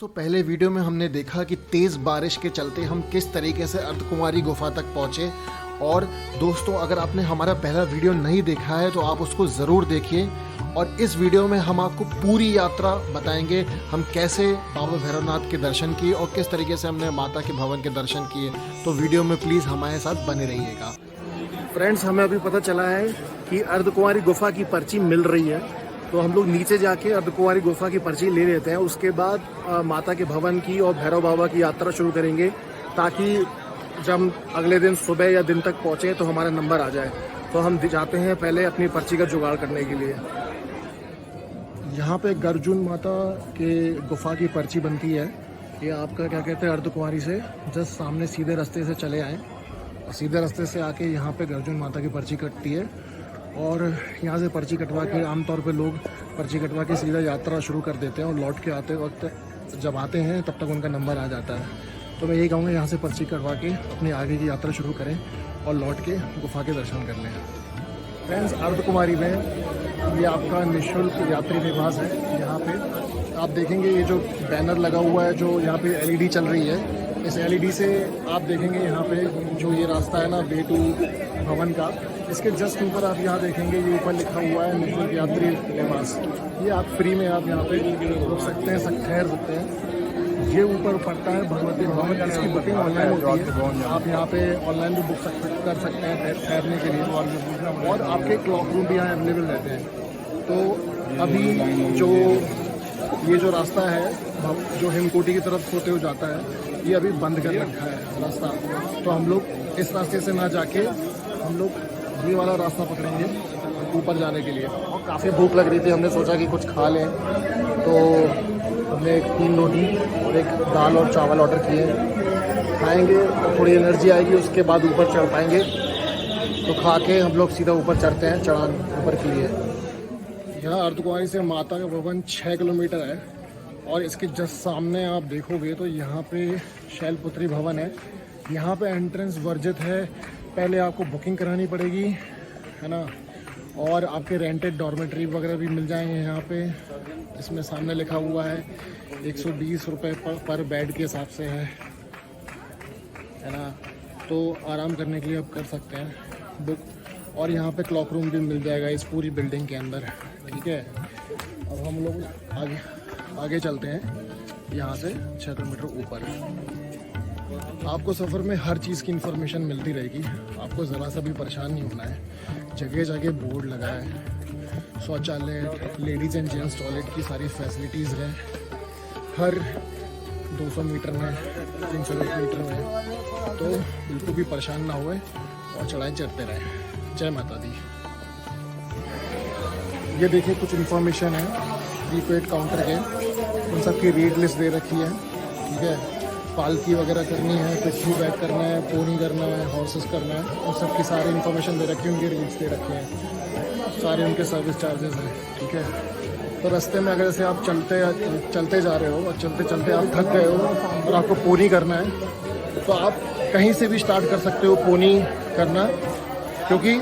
पहले वीडियो में हमने देखा कि तेज़ बारिश के चलते हम किस तरीके से अर्धकुमारी गुफा तक पहुँचे। और दोस्तों, अगर आपने हमारा पहला वीडियो नहीं देखा है तो आप उसको ज़रूर देखिए। और इस वीडियो में हम आपको पूरी यात्रा बताएंगे, हम कैसे बाबा भैरवनाथ के दर्शन किए और किस तरीके से हमने माता के भवन के दर्शन किए। तो वीडियो में प्लीज़ हमारे साथ बने रहिएगा। फ्रेंड्स, हमें अभी पता चला है कि अर्धकुमारी गुफा की पर्ची मिल रही है, तो हम लोग नीचे जाके अर्धकुमारी गुफा की पर्ची ले लेते हैं। उसके बाद माता के भवन की और भैरव बाबा की यात्रा शुरू करेंगे, ताकि जब अगले दिन सुबह या दिन तक पहुँचे तो हमारा नंबर आ जाए। तो हम जाते हैं पहले अपनी पर्ची का जुगाड़ करने के लिए। यहाँ पे गर्जुन माता के गुफा की पर्ची बनती है। ये आपका क्या कहते हैं, अर्धकुमारी से जस्ट सामने सीधे रास्ते से चले आएँ और सीधे रास्ते से आके यहाँ पे गर्जुन माता की पर्ची कटती है। और यहाँ से पर्ची कटवा के आमतौर पे लोग पर्ची कटवा के सीधा यात्रा शुरू कर देते हैं और लौट के आते वक्त जब आते हैं तब तक उनका नंबर आ जाता है। तो मैं यही कहूँगा, यहाँ से पर्ची कटवा के अपनी आगे की यात्रा शुरू करें और लौट के गुफा के दर्शन कर लें। फ्रेंड्स, अर्धकुमारी में ये आपका निःशुल्क यात्री निवास है। यहाँ पे आप देखेंगे ये जो बैनर लगा हुआ है, जो यहाँ पे एलईडी चल रही है, इस एलईडी से आप देखेंगे यहाँ पे जो ये रास्ता है ना वे टू भवन का, इसके जस्ट ऊपर आप यहाँ देखेंगे ये ऊपर लिखा हुआ है निःशुल्क यात्री निवास। ये आप फ्री में आप यहाँ पे रुक सकते हैं, ठहर सकते हैं। ये ऊपर पड़ता है भगवती भवन, इसकी बुकिंग ऑनलाइन होती है। आप यहाँ पे ऑनलाइन भी बुक कर सकते हैं ठहरने के लिए, और आपके क्लॉक रूम भी यहाँ अवेलेबल रहते हैं। तो अभी जो ये जो रास्ता है जो हिमकोटी की तरफ होते हुए जाता है, ये अभी बंद कर रखा है रास्ता। तो हम लोग इस रास्ते से ना जाके हम लोग ये वाला रास्ता पकड़ेंगे ऊपर जाने के लिए। और काफ़ी भूख लग रही थी, हमने सोचा कि कुछ खा लें, तो हमने 3 रोटी और 1 दाल और चावल ऑर्डर किए। खाएंगे तो थोड़ी एनर्जी आएगी, उसके बाद ऊपर चढ़ पाएंगे। तो खा के हम लोग सीधा ऊपर चढ़ते हैं, चढ़ान ऊपर के लिए। यहाँ अर्धकुमारी से माता का भवन 6 किलोमीटर है, और इसके जस्ट सामने आप देखोगे तो यहाँ पे शैलपुत्री भवन है। यहाँ पे एंट्रेंस वर्जित है, पहले आपको बुकिंग करानी पड़ेगी, है ना। और आपके रेंटेड डॉर्मेट्री वगैरह भी मिल जाएंगे यहाँ पे। इसमें सामने लिखा हुआ है 120 रुपये पर बेड के हिसाब से है ना। तो आराम करने के लिए आप कर सकते हैं बुक। और यहाँ पे क्लॉक रूम भी मिल जाएगा इस पूरी बिल्डिंग के अंदर, ठीक है। अब हम लोग आगे चलते हैं यहाँ से 6 किलोमीटर ऊपर। आपको सफ़र में हर चीज़ की इन्फॉर्मेशन मिलती रहेगी, आपको ज़रा सा भी परेशान नहीं होना है। जगह जगह बोर्ड लगा है, शौचालय, लेडीज़ एंड जेंट्स टॉयलेट की सारी फैसिलिटीज़ हैं हर 200 मीटर में, 300 मीटर में। तो बिल्कुल भी परेशान ना हुए और चढ़ाई चढ़ते रहें। जय माता दी। ये देखिए कुछ इन्फॉर्मेशन है प्रीपेड काउंटर के, उन सब की रेट लिस्ट दे रखी है, ठीक है। पालकी वगैरह करनी है, पिछली बैग करना है, पोनी करना है, हॉर्सेस करना है, उन सब की सारी इन्फॉर्मेशन दे रखी है, उनके रेट्स दे रखे हैं, सारे उनके सर्विस चार्जेस हैं, ठीक है। तो रास्ते में अगर जैसे आप चलते जा रहे हो और चलते चलते आप थक गए हो और आपको पोनी करना है, तो आप कहीं से भी स्टार्ट कर सकते हो पोनी करना, क्योंकि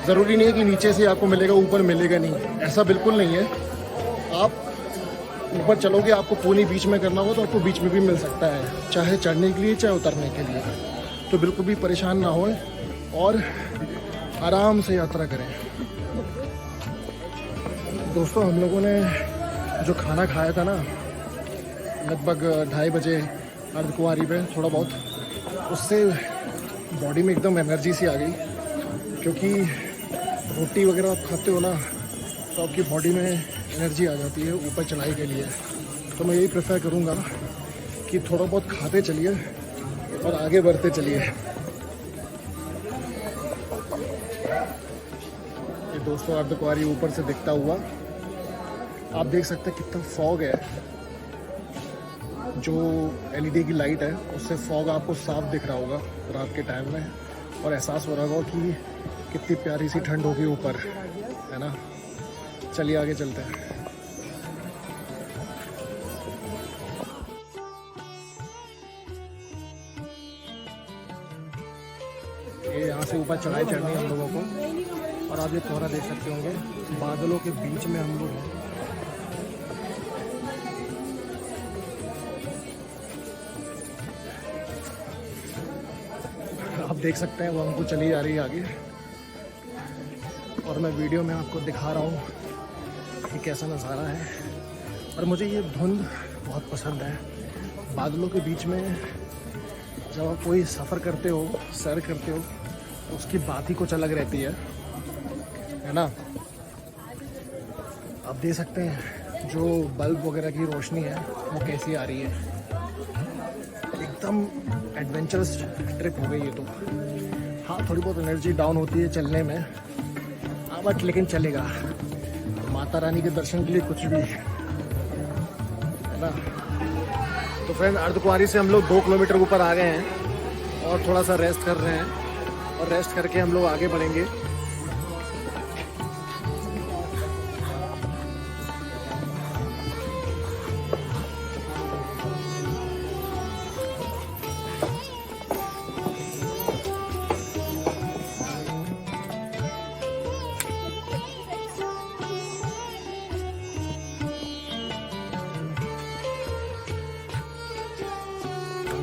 ज़रूरी नहीं है कि नीचे से आपको मिलेगा, ऊपर मिलेगा नहीं, ऐसा बिल्कुल नहीं है। आप ऊपर चलोगे, आपको पोनी बीच में करना होगा तो आपको बीच में भी मिल सकता है, चाहे चढ़ने के लिए चाहे उतरने के लिए। तो बिल्कुल भी परेशान ना होए और आराम से यात्रा करें। दोस्तों, हम लोगों ने जो खाना खाया था ना लगभग 2:30 बजे अर्धकुमारी पे, थोड़ा बहुत उससे बॉडी में एकदम एनर्जी सी आ गई, क्योंकि रोटी वगैरह आप खाते हो ना तो आपकी बॉडी में एनर्जी आ जाती है ऊपर चढ़ाई के लिए। तो मैं यही प्रेफर करूँगा कि थोड़ा बहुत खाते चलिए और आगे बढ़ते चलिए। ये दोस्तों अर्धकुमारी ऊपर से दिखता हुआ आप देख सकते हैं कितना फॉग है। जो एलईडी की लाइट है उससे फॉग आपको साफ दिख रहा होगा रात के टाइम में, और एहसास हो रहा होगा कि कितनी प्यारी सी ठंड होगी ऊपर, है ना। चलिए आगे चलते हैं। ये यहाँ से ऊपर चढ़ाई चढ़नी है हम लोगों को, और आप ये कोहरा देख सकते होंगे, बादलों के बीच में हम लोग हैं। देख सकते हैं वो हमको चली जा रही है आगे, और मैं वीडियो में आपको दिखा रहा हूँ कि कैसा नज़ारा है। और मुझे ये धुंध बहुत पसंद है, बादलों के बीच में जब आप कोई सफ़र करते हो, सैर करते हो, तो उसकी बात ही कुछ अलग रहती है ना। आप देख सकते हैं जो बल्ब वगैरह की रोशनी है वो कैसी आ रही है, एकदम एडवेंचरस ट्रिप हो गई ये तो। हाँ, थोड़ी बहुत एनर्जी डाउन होती है चलने में, हाँ, बट लेकिन चलेगा, माता रानी के दर्शन के लिए कुछ भी है ना। तो फ्रेंड, अर्धकुंवारी से हम लोग 2 किलोमीटर ऊपर आ गए हैं और थोड़ा सा रेस्ट कर रहे हैं, और रेस्ट करके हम लोग आगे बढ़ेंगे।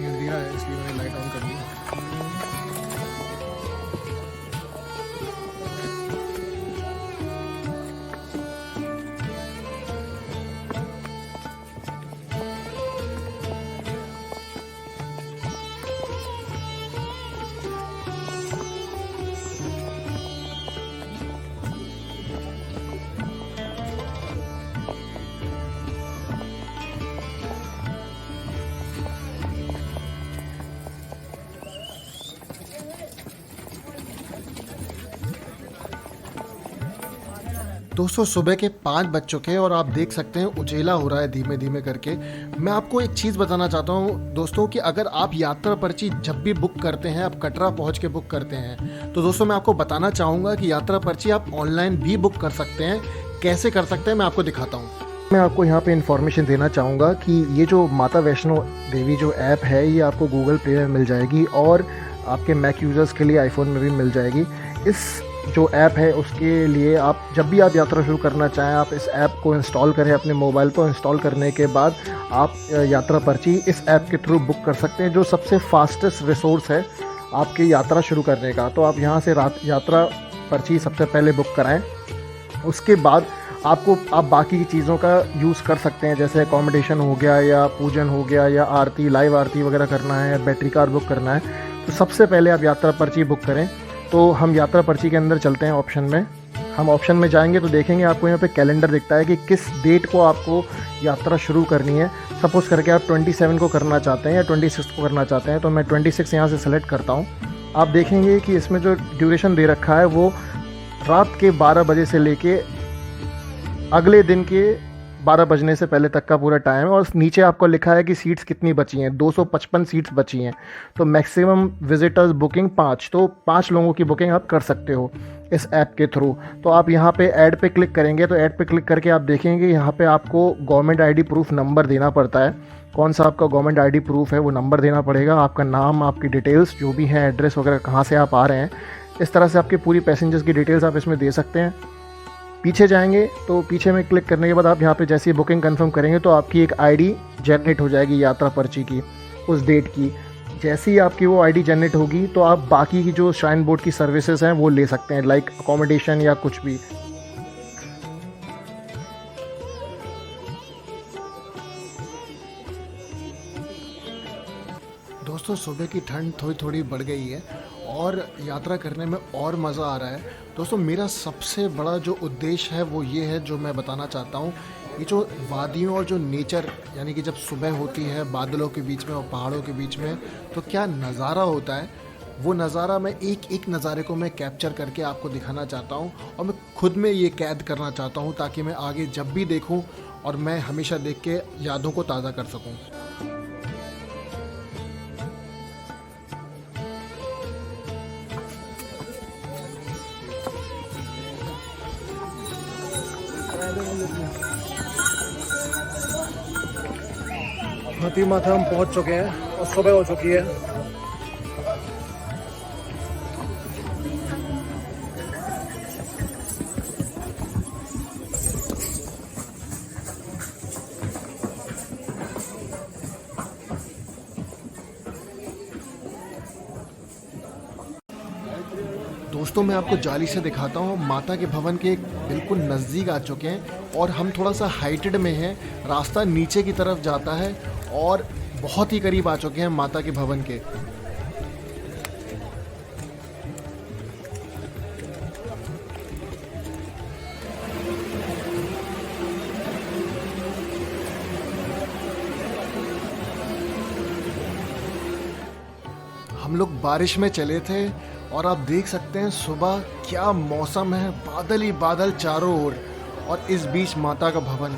अंधेरा है इसलिए मैंने लाइट ऑन कर दी। दोस्तों, सुबह के 5 बज चुके हैं और आप देख सकते हैं उजेला हो रहा है धीमे धीमे करके। मैं आपको एक चीज़ बताना चाहता हूँ दोस्तों कि अगर आप यात्रा पर्ची जब भी बुक करते हैं, आप कटरा पहुँच के बुक करते हैं, तो दोस्तों मैं आपको बताना चाहूँगा कि यात्रा पर्ची आप ऑनलाइन भी बुक कर सकते हैं। कैसे कर सकते हैं मैं आपको दिखाता हूँ। मैं आपको यहाँ पे इन्फॉर्मेशन देना चाहूँगा कि ये जो माता वैष्णो देवी जो ऐप है, ये आपको गूगल प्ले में मिल जाएगी और आपके मैक यूज़र्स के लिए आईफोन में भी मिल जाएगी। इस जो ऐप है उसके लिए आप जब भी आप यात्रा शुरू करना चाहें, आप इस ऐप को इंस्टॉल करें अपने मोबाइल पर। इंस्टॉल करने के बाद आप यात्रा पर्ची इस ऐप के थ्रू बुक कर सकते हैं, जो सबसे फास्टेस्ट रिसोर्स है आपकी यात्रा शुरू करने का। तो आप यहाँ से यात्रा पर्ची सबसे पहले बुक कराएं, उसके बाद आप बाकी की चीज़ों का यूज़ कर सकते हैं, जैसे अकोमोडेशन हो गया या पूजन हो गया या आरती, लाइव आरती वगैरह करना है, बैटरी कार बुक करना है। तो सबसे पहले आप यात्रा पर्ची बुक करें। तो हम यात्रा पर्ची के अंदर चलते हैं ऑप्शन में। हम ऑप्शन में जाएंगे तो देखेंगे आपको यहाँ पे कैलेंडर दिखता है कि किस डेट को आपको यात्रा शुरू करनी है। सपोज़ करके आप 27 को करना चाहते हैं या 26 को करना चाहते हैं, तो मैं 26 यहाँ से सेलेक्ट करता हूँ। आप देखेंगे कि इसमें जो ड्यूरेशन दे रखा है वो रात के 12 बजे से लेके अगले दिन के 12 बजने से पहले तक का पूरा टाइम है। और नीचे आपको लिखा है कि सीट्स कितनी बची हैं, 255 सीट्स बची हैं। तो मैक्सिमम विजिटर्स बुकिंग 5, तो 5 लोगों की बुकिंग आप कर सकते हो इस ऐप के थ्रू। तो आप यहाँ पे ऐड पे क्लिक करेंगे, तो ऐड पे क्लिक करके आप देखेंगे यहाँ पे आपको गवर्नमेंट आईडी प्रूफ नंबर देना पड़ता है। कौन सा आपका गवर्नमेंट आईडी प्रूफ है वो नंबर देना पड़ेगा, आपका नाम, आपकी डिटेल्स जो भी हैं, एड्रेस वगैरह, कहाँ से आप आ रहे हैं, इस तरह से आपकी पूरी पैसेंजर्स की डिटेल्स आप इसमें दे सकते हैं। पीछे जाएंगे तो पीछे में क्लिक करने के बाद आप यहाँ पे जैसे ही बुकिंग कंफर्म करेंगे तो आपकी एक आईडी जनरेट हो जाएगी यात्रा पर्ची की उस डेट की। जैसे ही आपकी वो आईडी जनरेट होगी तो आप बाकी की जो श्राइन बोर्ड की सर्विसेज हैं वो ले सकते हैं, लाइक अकोमोडेशन या कुछ भी। दोस्तों, सुबह की ठंड थोड़ी थोड़ी बढ़ गई है और यात्रा करने में और मज़ा आ रहा है। दोस्तों, मेरा सबसे बड़ा जो उद्देश्य है वो ये है, जो मैं बताना चाहता हूँ, ये जो वादियों और जो नेचर, यानी कि जब सुबह होती है बादलों के बीच में और पहाड़ों के बीच में, तो क्या नज़ारा होता है, वो नज़ारा मैं एक एक नज़ारे को मैं कैप्चर करके आपको दिखाना चाहता हूँ और मैं खुद में ये कैद करना चाहता हूँ, ताकि मैं आगे जब भी देखूँ और मैं हमेशा देख के यादों को ताज़ा कर सकूँ। हाथी माथा हम पहुंच चुके हैं और सुबह हो चुकी है। दोस्तों मैं आपको जाली से दिखाता हूँ, माता के भवन के बिल्कुल नज़दीक आ चुके हैं और हम थोड़ा सा हाइटेड में हैं। रास्ता नीचे की तरफ जाता है और बहुत ही करीब आ चुके हैं माता के भवन के। हम लोग बारिश में चले थे और आप देख सकते हैं सुबह क्या मौसम है, बादल ही बादल चारों ओर और इस बीच माता का भवन।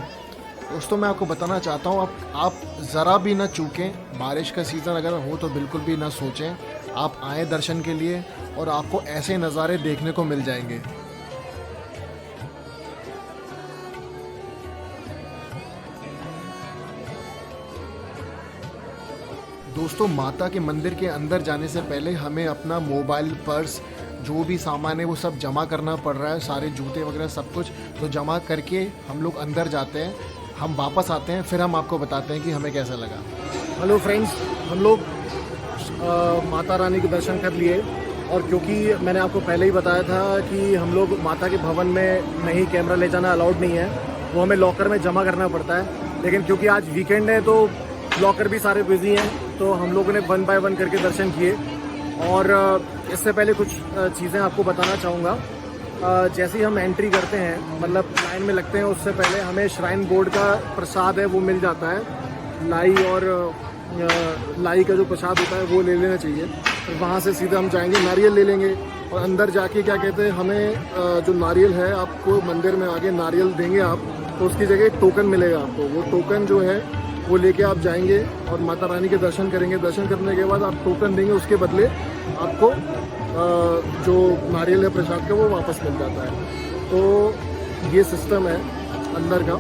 दोस्तों मैं आपको बताना चाहता हूँ आप ज़रा भी ना चूकें, बारिश का सीज़न अगर हो तो बिल्कुल भी ना सोचें, आप आए दर्शन के लिए और आपको ऐसे नज़ारे देखने को मिल जाएंगे। दोस्तों माता के मंदिर के अंदर जाने से पहले हमें अपना मोबाइल, पर्स, जो भी सामान है वो सब जमा करना पड़ रहा है, सारे जूते वगैरह सब कुछ तो जमा करके हम लोग अंदर जाते हैं। हम वापस आते हैं, फिर हम आपको बताते हैं कि हमें कैसा लगा। हेलो फ्रेंड्स, हम लोग माता रानी के दर्शन कर लिए और क्योंकि मैंने आपको पहले ही बताया था कि हम लोग माता के भवन में नहीं कैमरा ले जाना अलाउड नहीं है, वो हमें लॉकर में जमा करना पड़ता है। लेकिन क्योंकि आज वीकेंड है तो लॉकर भी सारे बिजी हैं, तो हम लोगों ने 1 बाय 1 करके दर्शन किए। और इससे पहले कुछ चीज़ें आपको बताना चाहूँगा। जैसे ही हम एंट्री करते हैं, मतलब लाइन में लगते हैं, उससे पहले हमें श्राइन बोर्ड का प्रसाद है वो मिल जाता है। लाई और लाई का जो प्रसाद होता है वो ले लेना चाहिए। फिर वहाँ से सीधा हम जाएंगे, नारियल ले लेंगे और अंदर जाके क्या कहते हैं, हमें जो नारियल है, आपको मंदिर में आगे नारियल देंगे आप, तो उसकी जगह एक टोकन मिलेगा आपको। वो टोकन जो है वो लेके आप जाएंगे और माता रानी के दर्शन करेंगे। दर्शन करने के बाद आप टोकन देंगे, उसके बदले आपको जो नारियल है प्रसाद का वो वापस मिल जाता है। तो ये सिस्टम है अंदर का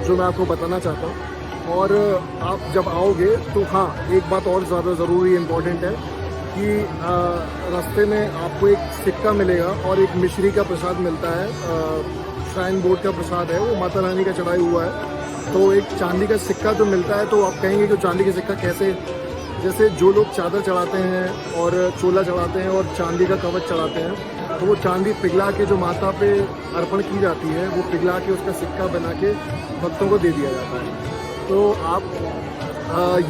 जो मैं आपको बताना चाहता हूँ। और आप जब आओगे तो हाँ, एक बात और ज़्यादा ज़रूरी इम्पोर्टेंट है कि रास्ते में आपको एक सिक्का मिलेगा और एक मिश्री का प्रसाद मिलता है। श्राइन बोर्ड का प्रसाद है, वो माता रानी का चढ़ाई हुआ है। तो एक चांदी का सिक्का जो मिलता है, तो आप कहेंगे कि चांदी का सिक्का कैसे? जैसे जो लोग चादर चढ़ाते हैं और चोला चढ़ाते हैं और चांदी का कवच चढ़ाते हैं, तो वो चांदी पिघला के जो माता पे अर्पण की जाती है, वो पिघला के उसका सिक्का बना के भक्तों को दे दिया जाता है। तो आप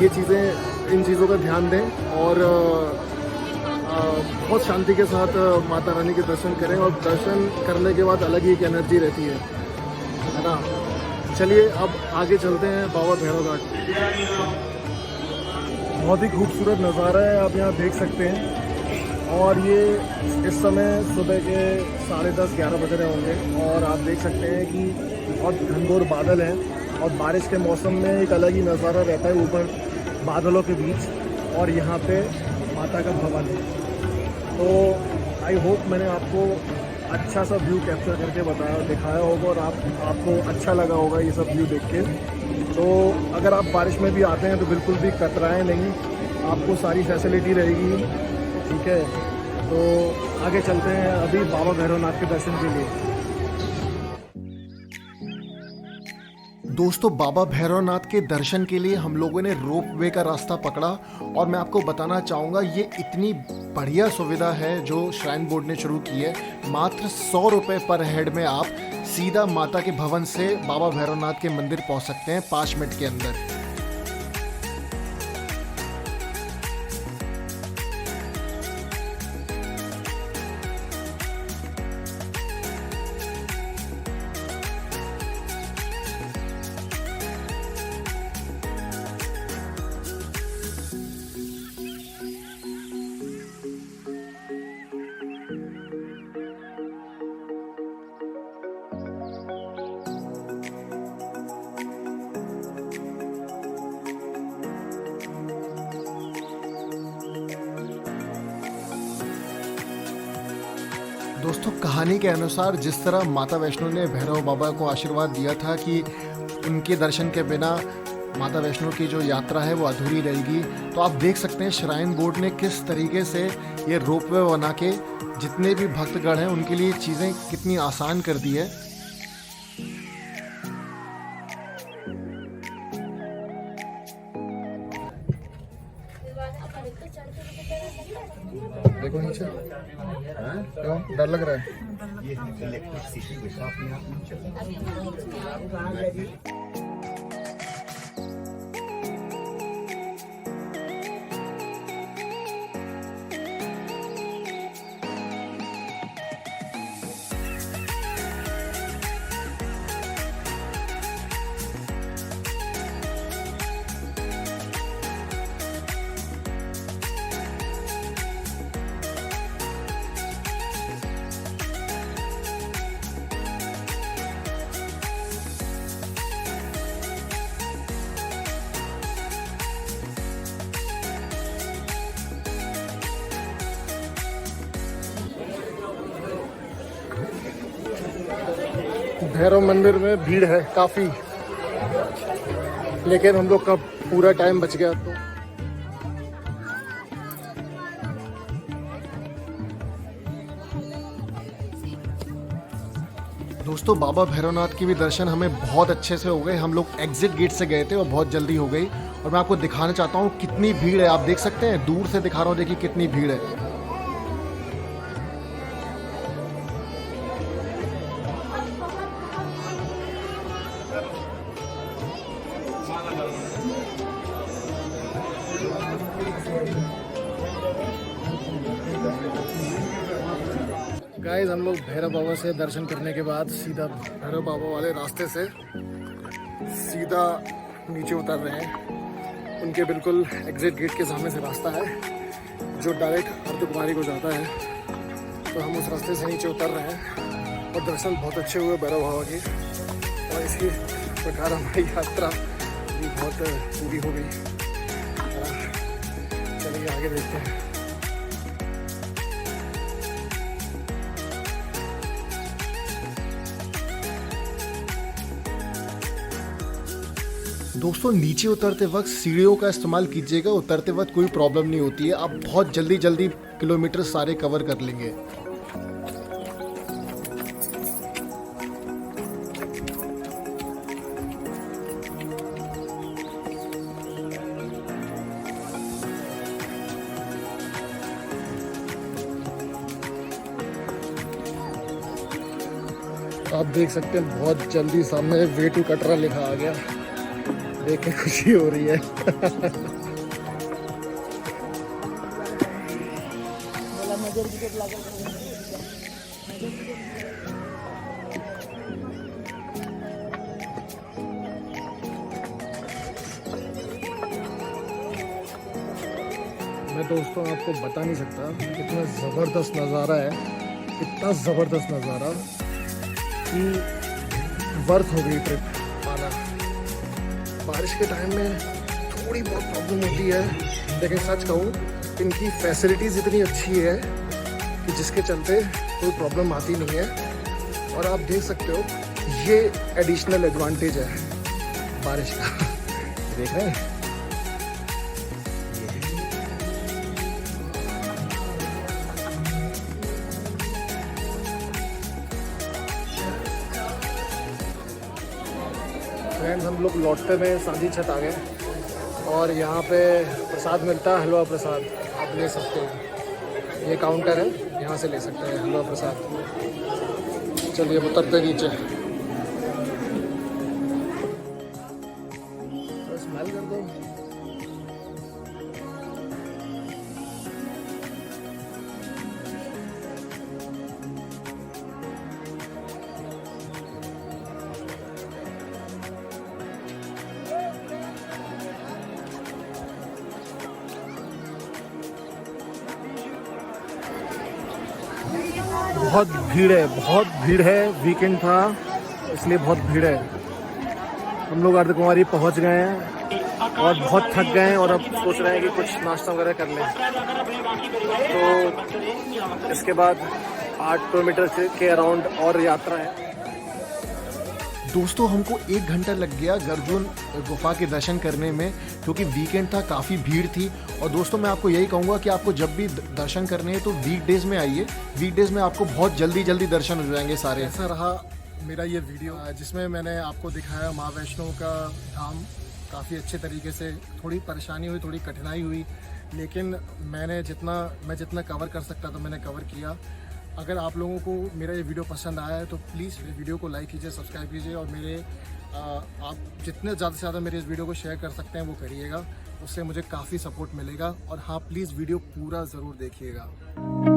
ये चीज़ें, इन चीज़ों का ध्यान दें और बहुत शांति के साथ माता रानी के दर्शन करें। और दर्शन करने के बाद अलग ही एक एनर्जी रहती है ना। चलिए अब आगे चलते हैं बाबा भैरवनाथ। बहुत ही खूबसूरत नज़ारा है, आप यहाँ देख सकते हैं। और ये इस समय सुबह के 10:30-11 बज रहे होंगे और आप देख सकते हैं कि बहुत घनघोर बादल हैं और बारिश के मौसम में एक अलग ही नज़ारा रहता है ऊपर बादलों के बीच। और यहाँ पे माता का भवन है। तो आई होप मैंने आपको अच्छा सा व्यू कैप्चर करके दिखाया होगा और आपको अच्छा लगा होगा ये सब व्यू देख के। तो अगर आप बारिश में भी आते हैं तो बिल्कुल भी कतराएं नहीं, आपको सारी फैसिलिटी रहेगी। ठीक है, तो आगे चलते हैं अभी बाबा भैरवनाथ के दर्शन के लिए। दोस्तों बाबा भैरवनाथ के दर्शन के लिए हम लोगों ने रोप वे का रास्ता पकड़ा और मैं आपको बताना चाहूँगा ये इतनी बढ़िया सुविधा है जो श्राइन बोर्ड ने शुरू की है। मात्र 100 रुपये पर हेड में आप सीधा माता के भवन से बाबा भैरवनाथ के मंदिर पहुँच सकते हैं 5 मिनट के अंदर। दोस्तों कहानी के अनुसार जिस तरह माता वैष्णो ने भैरव बाबा को आशीर्वाद दिया था कि उनके दर्शन के बिना माता वैष्णो की जो यात्रा है वो अधूरी रहेगी, तो आप देख सकते हैं श्राइन बोर्ड ने किस तरीके से ये रोपवे बना के जितने भी भक्तगण हैं उनके लिए चीज़ें कितनी आसान कर दी है। देखो नीचे। क्यों डर लग रहा है? भैरव मंदिर में भीड़ है काफ़ी, लेकिन हम लोग का पूरा टाइम बच गया। तो दोस्तों बाबा भैरवनाथ के भी दर्शन हमें बहुत अच्छे से हो गए। हम लोग एग्जिट गेट से गए थे और बहुत जल्दी हो गई। और मैं आपको दिखाना चाहता हूँ कितनी भीड़ है। आप देख सकते हैं, दूर से दिखा रहा हूँ, देखिए कितनी भीड़ है। गाइस हम लोग भैरव बाबा से दर्शन करने के बाद सीधा भैरव बाबा वाले रास्ते से सीधा नीचे उतर रहे हैं। उनके बिल्कुल एग्जिट गेट के सामने से रास्ता है जो डायरेक्ट अर्धकुमारी को जाता है। तो हम उस रास्ते से नीचे उतर रहे हैं और दर्शन बहुत अच्छे हुए भैरव बाबा के। और इसी प्रकार हमारी यात्रा भी बहुत पूरी हो गई। चलिए आगे देखते हैं। दोस्तों नीचे उतरते वक्त सीढ़ियों का इस्तेमाल कीजिएगा। उतरते वक्त कोई प्रॉब्लम नहीं होती है। आप बहुत जल्दी जल्दी किलोमीटर सारे कवर कर लेंगे। आप देख सकते हैं बहुत जल्दी सामने वे टू कटरा लिखा आ गया। देख के खुशी हो रही है। मैं दोस्तों आपको बता नहीं सकता कितना ज़बरदस्त नज़ारा है। इतना ज़बरदस्त नज़ारा कि वर्थ हो गई ट्रिप आना। बारिश के टाइम में थोड़ी बहुत प्रॉब्लम होती है, लेकिन सच कहूँ इनकी फैसिलिटीज़ इतनी अच्छी है कि जिसके चलते कोई प्रॉब्लम आती नहीं है। और आप देख सकते हो ये एडिशनल एडवांटेज है बारिश का। देख रहे हैं, फ्रेंड्स हम लोग लौटते में सांझी छत आ गए और यहाँ पे प्रसाद मिलता है, हलवा प्रसाद आप ले सकते हो। ये काउंटर है, यहाँ से ले सकते हैं हलवा प्रसाद। चलिए उतरते नीचे। स्मेल कर दो। बहुत भीड़ है, बहुत भीड़ है। वीकेंड था इसलिए बहुत भीड़ है। हम लोग अर्धकुमारी पहुंच गए हैं और बहुत थक गए हैं और अब सोच रहे हैं कि कुछ नाश्ता वगैरह कर लें। तो इसके बाद 8 किलोमीटर के अराउंड और यात्रा है। दोस्तों हमको 1 घंटा लग गया गर्जुन गुफा के दर्शन करने में, क्योंकि वीकेंड था, काफ़ी भीड़ थी। और दोस्तों मैं आपको यही कहूँगा कि आपको जब भी दर्शन करने हैं तो वीकडेज़ में आइए। वीकडेज़ में आपको बहुत जल्दी जल्दी दर्शन हो जाएंगे सारे। ऐसा रहा मेरा ये वीडियो जिसमें मैंने आपको दिखाया माँ वैष्णो का धाम काफ़ी अच्छे तरीके से, थोड़ी परेशानी हुई, थोड़ी कठिनाई हुई, लेकिन मैं जितना कवर कर सकता था मैंने कवर किया। अगर आप लोगों को मेरा ये वीडियो पसंद आया है तो प्लीज़ मेरे वीडियो को लाइक कीजिए, सब्सक्राइब कीजिए और आप जितने ज़्यादा से ज़्यादा मेरे इस वीडियो को शेयर कर सकते हैं वो करिएगा, उससे मुझे काफ़ी सपोर्ट मिलेगा। और हाँ, प्लीज़ वीडियो पूरा ज़रूर देखिएगा।